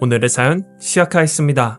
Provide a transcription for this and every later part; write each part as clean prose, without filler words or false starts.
오늘의 사연 시작하겠습니다.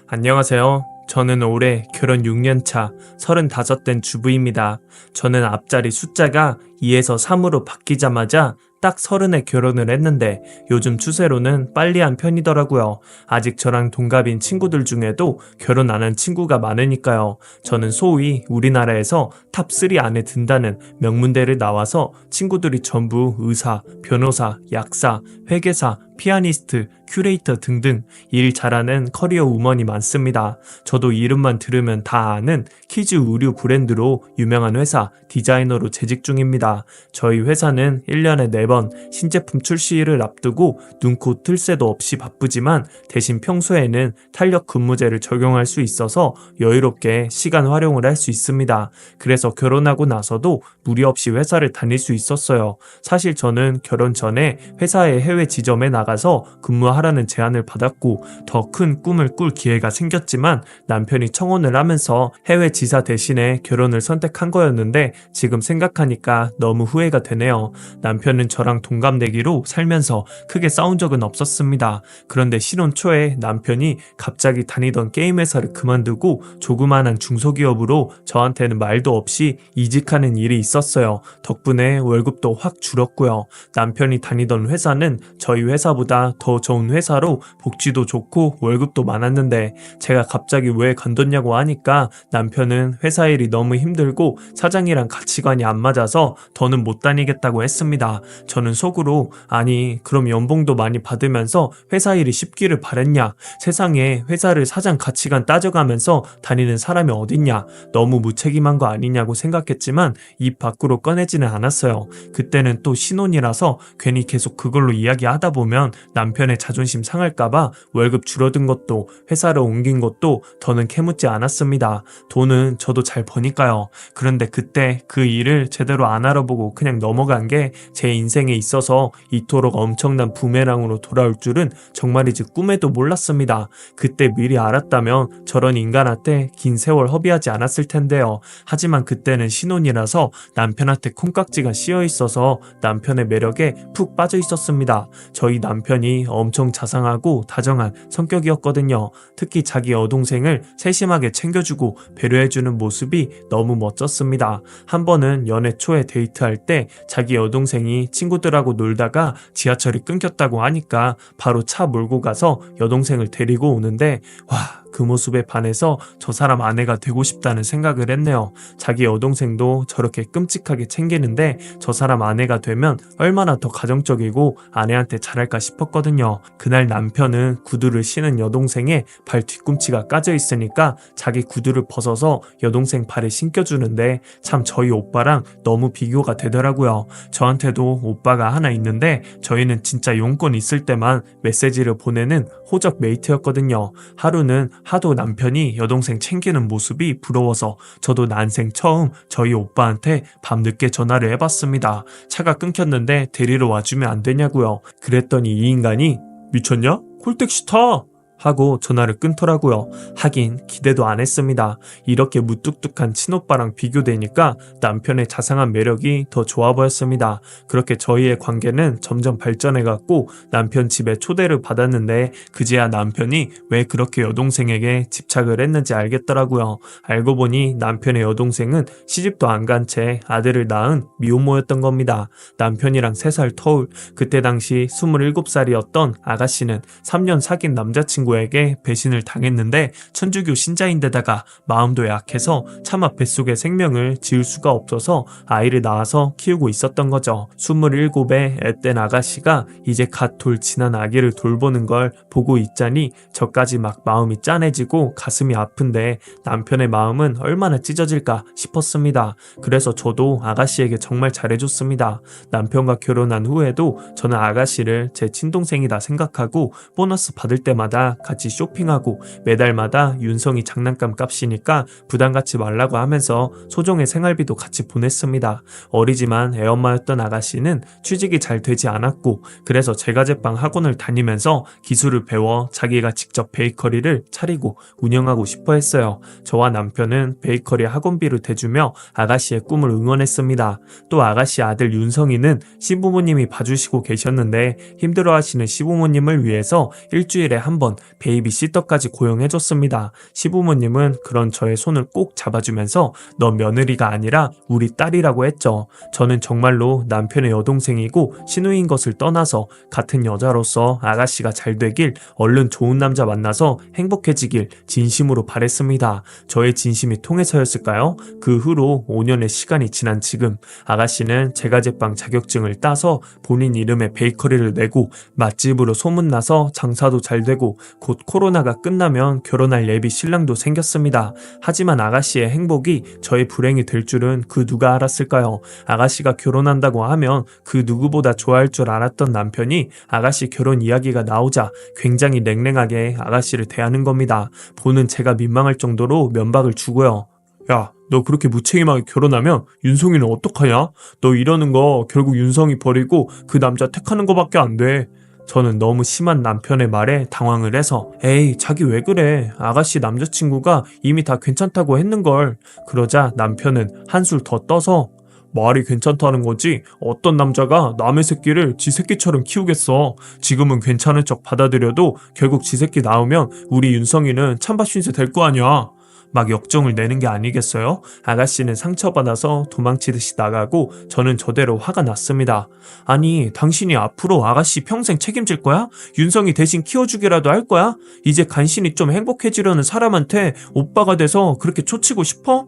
안녕하세요. 저는 올해 결혼 6년차 35된 주부입니다. 저는 앞자리 숫자가 2에서 3으로 바뀌자마자 딱 30에 결혼을 했는데 요즘 추세로는 빨리 한 편이더라고요. 아직 저랑 동갑인 친구들 중에도 결혼 안 한 친구가 많으니까요. 저는 소위 우리나라에서 탑3 안에 든다는 명문대를 나와서 친구들이 전부 의사, 변호사, 약사, 회계사, 피아니스트, 큐레이터 등등 일 잘하는 커리어 우먼이 많습니다. 저도 이름만 들으면 다 아는 키즈 의류 브랜드로 유명한 회사 디자이너로 재직 중입니다. 저희 회사는 1년에 4번 신제품 출시를 앞두고 눈코 뜰 새도 없이 바쁘지만 대신 평소에는 탄력 근무제를 적용할 수 있어서 여유롭게 시간 활용을 할 수 있습니다. 그래서 결혼하고 나서도 무리 없이 회사를 다닐 수 있었어요. 사실 저는 결혼 전에 회사의 해외 지점에 나가서 근무하라는 제안을 받았고 더 큰 꿈을 꿀 기회가 생겼지만 남편이 청혼을 하면서 해외 지사 대신에 결혼을 선택한 거였는데 지금 생각하니까 너무 후회가 되네요. 남편은 저랑 동갑내기로 살면서 크게 싸운 적은 없었습니다. 그런데 신혼 초에 남편이 갑자기 다니던 게임 회사를 그만두고 조그만한 중소기업으로 저한테는 말도 없이 이직하는 일이 있었어요. 덕분에 월급도 확 줄었고요. 남편이 다니던 회사는 저희 회사보다 더 좋은 회사로 복지도 좋고 월급도 많았는데 제가 갑자기 왜 관뒀냐고 하니까 남편은 회사 일이 너무 힘들고 사장이랑 가치관이 안 맞아서 더는 못 다니겠다고 했습니다. 저는 속으로 아니 그럼 연봉도 많이 받으면서 회사 일이 쉽기를 바랬냐? 세상에 회사를 사장 가치관 따져가면서 다니는 사람이 어딨냐? 너무 무책임한 거 아니냐고 생각했지만 입 밖으로 꺼내지는 않았어요. 그때는 또 신혼이라서 괜히 계속 그걸로 이야기하다 보면 남편의 자존심 상할까봐 월급 줄어든 것도 회사를 옮긴 것도 더는 캐묻지 않았습니다. 돈은 저도 잘 버니까요. 그런데 그때 그 일을 제대로 안 알아보고 그냥 넘어간 게 제 인생에 있어서 이토록 엄청난 부메랑으로 돌아올 줄은 정말이지 꿈에도 몰랐습니다. 그때 미리 알았다면 저런 인간한테 긴 세월 허비하지 않았을 텐데요. 하지만 그때는 신혼이라서 남편한테 콩깍지가 씌어 있어서 남편의 매력에 푹 빠져 있었습니다. 저희 남편이 엄청 자상하고 다정한 성격이었거든요. 특히 자기 여동생을 세심하게 챙겨주고 배려해주는 모습이 너무 멋졌습니다. 한 번은 연애 초에 데이트할 때 자기 여동생이 친구들하고 놀다가 지하철이 끊겼다고 하니까 바로 차 몰고 가서 여동생을 데리고 오는데 와, 그 모습에 반해서 저 사람 아내가 되고 싶다는 생각을 했네요. 자기 여동생도 저렇게 끔찍하게 챙기는데 저 사람 아내가 되면 얼마나 더 가정적이고 아내한테 잘할까 싶었거든요. 그날 남편은 구두를 신은 여동생의 발 뒤꿈치가 까져 있으니까 자기 구두를 벗어서 여동생 발에 신겨주는데 참 저희 오빠랑 너무 비교가 되더라고요. 저한테도 오빠가 하나 있는데 저희는 진짜 용건 있을 때만 메시지를 보내는 호적 메이트였거든요. 하루는 하도 남편이 여동생 챙기는 모습이 부러워서 저도 난생 처음 저희 오빠한테 밤늦게 전화를 해봤습니다. 차가 끊겼는데 데리러 와주면 안 되냐고요. 그랬더니 이 인간이 미쳤냐? 콜택시 타! 하고 전화를 끊더라고요. 하긴 기대도 안 했습니다. 이렇게 무뚝뚝한 친오빠랑 비교되니까 남편의 자상한 매력이 더 좋아 보였습니다. 그렇게 저희의 관계는 점점 발전해갔고 남편 집에 초대를 받았는데 그제야 남편이 왜 그렇게 여동생에게 집착을 했는지 알겠더라고요. 알고 보니 남편의 여동생은 시집도 안 간 채 아들을 낳은 미혼모였던 겁니다. 남편이랑 3살 터울, 그때 당시 27살이었던 아가씨는 3년 사귄 남자친구 에게 배신을 당했는데 천주교 신자인데다가 마음도 약해서 차마 뱃속에 생명을 지을 수가 없어서 아이를 낳아서 키우고 있었던 거죠. 27의 앳된 아가씨가 이제 갓 돌 지난 아기를 돌보는 걸 보고 있자니 저까지 막 마음이 짠해지고 가슴이 아픈데 남편의 마음은 얼마나 찢어질까 싶었습니다. 그래서 저도 아가씨에게 정말 잘해줬습니다. 남편과 결혼한 후에도 저는 아가씨를 제 친동생이다 생각하고 보너스 받을 때마다 같이 쇼핑하고 매달마다 윤성이 장난감 값이니까 부담 갖지 말라고 하면서 소정의 생활비도 같이 보냈습니다. 어리지만 애엄마였던 아가씨는 취직이 잘 되지 않았고 그래서 제과제빵 학원을 다니면서 기술을 배워 자기가 직접 베이커리를 차리고 운영하고 싶어 했어요. 저와 남편은 베이커리 학원비를 대주며 아가씨의 꿈을 응원했습니다. 또 아가씨 아들 윤성이는 시부모님이 봐주시고 계셨는데 힘들어하시는 시부모님을 위해서 일주일에 한 번 베이비시터까지 고용해줬습니다. 시부모님은 그런 저의 손을 꼭 잡아주면서 너 며느리가 아니라 우리 딸이라고 했죠. 저는 정말로 남편의 여동생이고 신우인 것을 떠나서 같은 여자로서 아가씨가 잘 되길, 얼른 좋은 남자 만나서 행복해지길 진심으로 바랬습니다. 저의 진심이 통해서였을까요? 그 후로 5년의 시간이 지난 지금 아가씨는 제과제빵 자격증을 따서 본인 이름의 베이커리를 내고 맛집으로 소문나서 장사도 잘 되고 곧 코로나가 끝나면 결혼할 예비 신랑도 생겼습니다. 하지만 아가씨의 행복이 저의 불행이 될 줄은 그 누가 알았을까요? 아가씨가 결혼한다고 하면 그 누구보다 좋아할 줄 알았던 남편이 아가씨 결혼 이야기가 나오자 굉장히 냉랭하게 아가씨를 대하는 겁니다. 보는 제가 민망할 정도로 면박을 주고요. 야, 너 그렇게 무책임하게 결혼하면 윤성이는 어떡하냐? 너 이러는 거 결국 윤성이 버리고 그 남자 택하는 거밖에 안 돼. 저는 너무 심한 남편의 말에 당황을 해서 에이, 자기 왜 그래? 아가씨 남자친구가 이미 다 괜찮다고 했는걸. 그러자 남편은 한술 더 떠서 말이 괜찮다는 거지 어떤 남자가 남의 새끼를 지 새끼처럼 키우겠어. 지금은 괜찮은 척 받아들여도 결국 지 새끼 낳으면 우리 윤성이는 찬바순세 될 거 아니야. 막 역정을 내는 게 아니겠어요? 아가씨는 상처받아서 도망치듯이 나가고 저는 저대로 화가 났습니다. 아니, 당신이 앞으로 아가씨 평생 책임질 거야? 윤성이 대신 키워주기라도 할 거야? 이제 간신히 좀 행복해지려는 사람한테 오빠가 돼서 그렇게 초치고 싶어?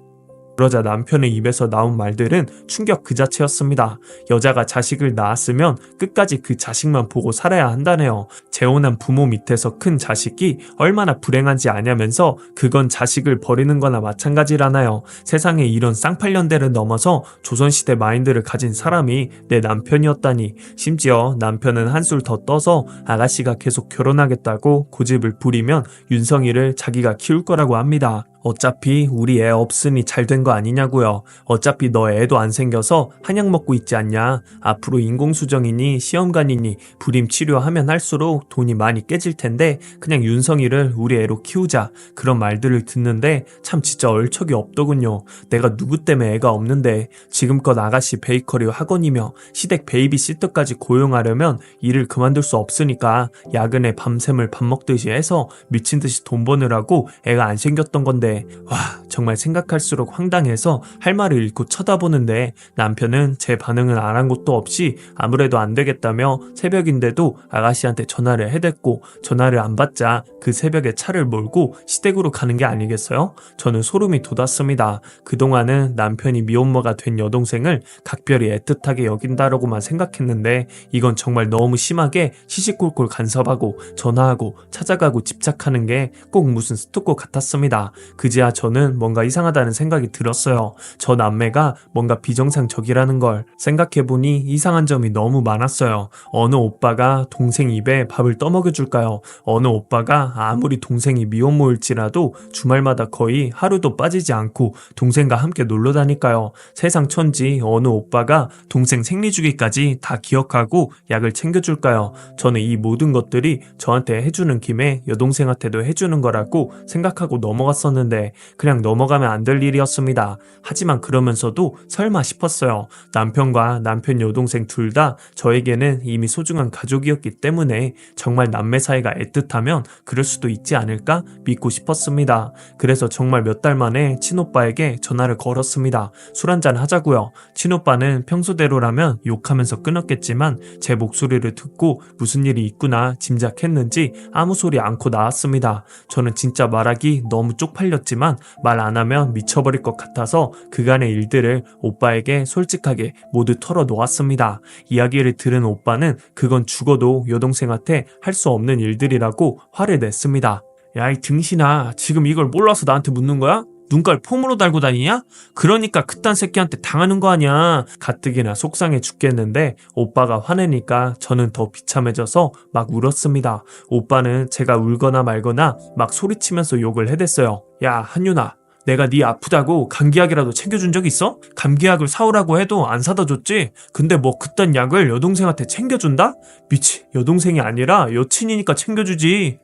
그러자 남편의 입에서 나온 말들은 충격 그 자체였습니다. 여자가 자식을 낳았으면 끝까지 그 자식만 보고 살아야 한다네요. 재혼한 부모 밑에서 큰 자식이 얼마나 불행한지 아냐면서 그건 자식을 버리는 거나 마찬가지라나요. 세상에 이런 쌍팔년대를 넘어서 조선시대 마인드를 가진 사람이 내 남편이었다니. 심지어 남편은 한술 더 떠서 아가씨가 계속 결혼하겠다고 고집을 부리면 윤성이를 자기가 키울 거라고 합니다. 어차피 우리 애 없으니 잘 된 거 아니냐고요. 어차피 너 애도 안 생겨서 한약 먹고 있지 않냐. 앞으로 인공수정이니 시험관이니 불임 치료하면 할수록 돈이 많이 깨질 텐데 그냥 윤성이를 우리 애로 키우자. 그런 말들을 듣는데 참 진짜 얼척이 없더군요. 내가 누구 때문에 애가 없는데. 지금껏 아가씨 베이커리 학원이며 시댁 베이비시터까지 고용하려면 일을 그만둘 수 없으니까 야근에 밤샘을 밥 먹듯이 해서 미친듯이 돈 버느라고 애가 안 생겼던 건데 와, 정말 생각할수록 황당해서 할 말을 잃고 쳐다보는데 남편은 제 반응을 안 한 것도 없이 아무래도 안 되겠다며 새벽인데도 아가씨한테 전화를 해댔고 전화를 안 받자 그 새벽에 차를 몰고 시댁으로 가는 게 아니겠어요? 저는 소름이 돋았습니다. 그동안은 남편이 미혼모가 된 여동생을 각별히 애틋하게 여긴다라고만 생각했는데 이건 정말 너무 심하게 시시콜콜 간섭하고 전화하고 찾아가고 집착하는 게 꼭 무슨 스토커 같았습니다. 그제야 저는 뭔가 이상하다는 생각이 들었어요. 저 남매가 뭔가 비정상적이라는 걸 생각해보니 이상한 점이 너무 많았어요. 어느 오빠가 동생 입에 밥을 떠먹여줄까요? 어느 오빠가 아무리 동생이 미혼모일지라도 주말마다 거의 하루도 빠지지 않고 동생과 함께 놀러 다닐까요? 세상 천지 어느 오빠가 동생 생리주기까지 다 기억하고 약을 챙겨줄까요? 저는 이 모든 것들이 저한테 해주는 김에 여동생한테도 해주는 거라고 생각하고 넘어갔었는데 그냥 넘어가면 안 될 일이었습니다. 하지만 그러면서도 설마 싶었어요. 남편과 남편 여동생 둘 다 저에게는 이미 소중한 가족이었기 때문에 정말 남매 사이가 애틋하면 그럴 수도 있지 않을까 믿고 싶었습니다. 그래서 정말 몇 달 만에 친오빠에게 전화를 걸었습니다. 술 한잔 하자고요. 친오빠는 평소대로라면 욕하면서 끊었겠지만 제 목소리를 듣고 무슨 일이 있구나 짐작했는지 아무 소리 않고 나왔습니다. 저는 진짜 말하기 너무 쪽팔렸지만 말 안 하면 미쳐버릴 것 같아서 그간의 일들을 오빠에게 솔직하게 모두 털어놓았습니다. 이야기를 들은 오빠는 그건 죽어도 여동생한테 할 수 없는 일들이라고 화를 냈습니다. 야, 이 등신아, 지금 이걸 몰라서 나한테 묻는 거야? 눈깔 폼으로 달고 다니냐? 그러니까 그딴 새끼한테 당하는 거 아니야. 가뜩이나 속상해 죽겠는데 오빠가 화내니까 저는 더 비참해져서 막 울었습니다. 오빠는 제가 울거나 말거나 막 소리치면서 욕을 해댔어요. 야, 한윤아, 내가 네 아프다고 감기약이라도 챙겨준 적 있어? 감기약을 사오라고 해도 안 사다 줬지? 근데 뭐 그딴 약을 여동생한테 챙겨준다? 미치, 여동생이 아니라 여친이니까 챙겨주지.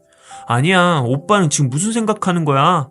아니야, 오빠는 지금 무슨 생각하는 거야?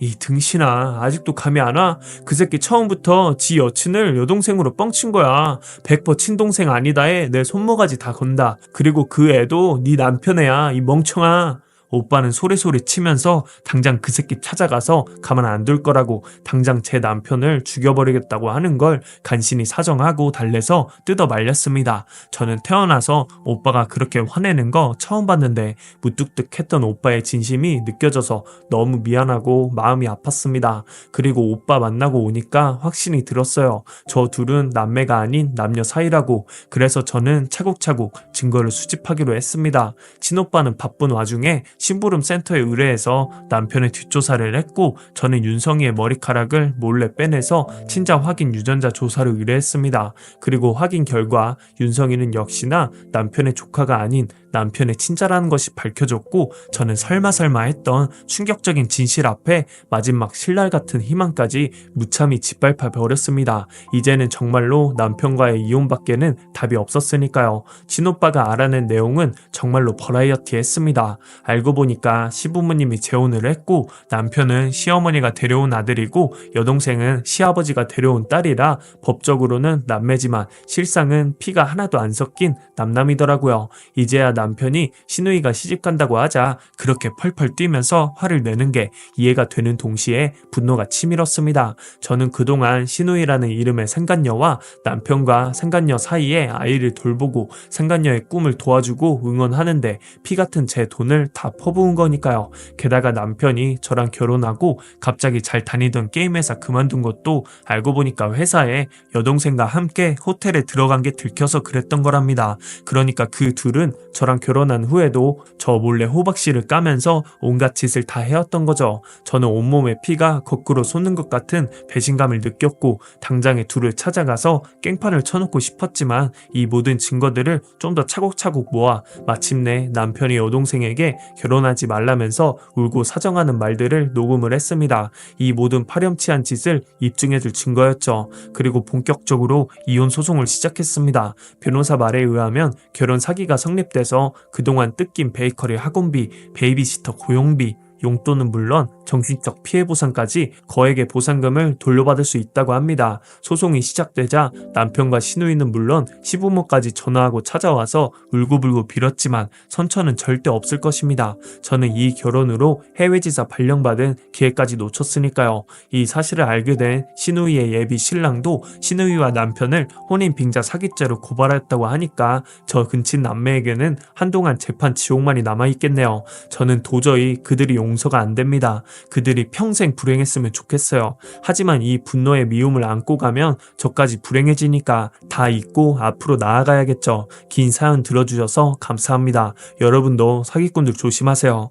이 등신아, 아직도 감이 안 와? 그 새끼 처음부터 지 여친을 여동생으로 뻥친 거야. 100% 친동생 아니다에 내 손모가지 다 건다. 그리고 그 애도 네 남편 애야, 이 멍청아. 오빠는 소리소리 치면서 당장 그 새끼 찾아가서 가만 안 둘 거라고, 당장 제 남편을 죽여버리겠다고 하는 걸 간신히 사정하고 달래서 뜯어 말렸습니다. 저는 태어나서 오빠가 그렇게 화내는 거 처음 봤는데 무뚝뚝했던 오빠의 진심이 느껴져서 너무 미안하고 마음이 아팠습니다. 그리고 오빠 만나고 오니까 확신이 들었어요. 저 둘은 남매가 아닌 남녀 사이라고. 그래서 저는 차곡차곡 증거를 수집하기로 했습니다. 친오빠는 바쁜 와중에 심부름 센터에 의뢰해서 남편의 뒷조사를 했고, 저는 윤성이의 머리카락을 몰래 빼내서 친자 확인 유전자 조사를 의뢰했습니다. 그리고 확인 결과 윤성이는 역시나 남편의 조카가 아닌 남편의 친자라는 것이 밝혀졌고, 저는 설마 했던 충격적인 진실 앞에 마지막 신랄 같은 희망까지 무참히 짓밟아 버렸습니다. 이제는 정말로 남편과의 이혼밖에는 답이 없었으니까요. 친오빠가 알아낸 내용은 정말로 버라이어티했습니다. 알고 보니까 시부모님이 재혼을 했고, 남편은 시어머니가 데려온 아들이고 여동생은 시아버지가 데려온 딸이라 법적으로는 남매지만 실상은 피가 하나도 안 섞인 남남이더라고요. 이제야 남편이 시누이가 시집간다고 하자 그렇게 펄펄 뛰면서 화를 내는 게 이해가 되는 동시에 분노가 치밀었습니다. 저는 그동안 시누이라는 이름의 상간녀와 남편과 상간녀 사이에 아이를 돌보고 상간녀의 꿈을 도와주고 응원하는데 피 같은 제 돈을 다 퍼부은 거니까요. 게다가 남편이 저랑 결혼하고 갑자기 잘 다니던 게임회사 그만둔 것도 알고 보니까 회사에 여동생과 함께 호텔에 들어간 게 들켜서 그랬던 거랍니다. 그러니까 그 둘은 저랑 결혼한 후에도 저 몰래 호박씨를 까면서 온갖 짓을 다 해왔던 거죠. 저는 온몸에 피가 거꾸로 솟는 것 같은 배신감을 느꼈고 당장에 둘을 찾아가서 깽판을 쳐놓고 싶었지만 이 모든 증거들을 좀 더 차곡차곡 모아 마침내 남편이 여동생에게 결혼하지 말라면서 울고 사정하는 말들을 녹음을 했습니다. 이 모든 파렴치한 짓을 입증해줄 증거였죠. 그리고 본격적으로 이혼 소송을 시작했습니다. 변호사 말에 의하면 결혼 사기가 성립돼서 그동안 뜯긴 베이커리 학원비, 베이비시터 고용비, 용돈은 물론 정신적 피해 보상까지 거액의 보상금을 돌려받을 수 있다고 합니다. 소송이 시작되자 남편과 시누이는 물론 시부모까지 전화하고 찾아와서 울고불고 빌었지만 선처는 절대 없을 것입니다. 저는 이 결혼으로 해외지사 발령받은 기회까지 놓쳤으니까요. 이 사실을 알게 된 시누이의 예비 신랑도 시누이와 남편을 혼인빙자 사기죄로 고발했다고 하니까 저 근친 남매에게는 한동안 재판 지옥만이 남아있겠네요. 저는 도저히 그들이 용서가 안 됩니다. 그들이 평생 불행했으면 좋겠어요. 하지만 이 분노의 미움을 안고 가면 저까지 불행해지니까 다 잊고 앞으로 나아가야겠죠. 긴 사연 들어주셔서 감사합니다. 여러분도 사기꾼들 조심하세요.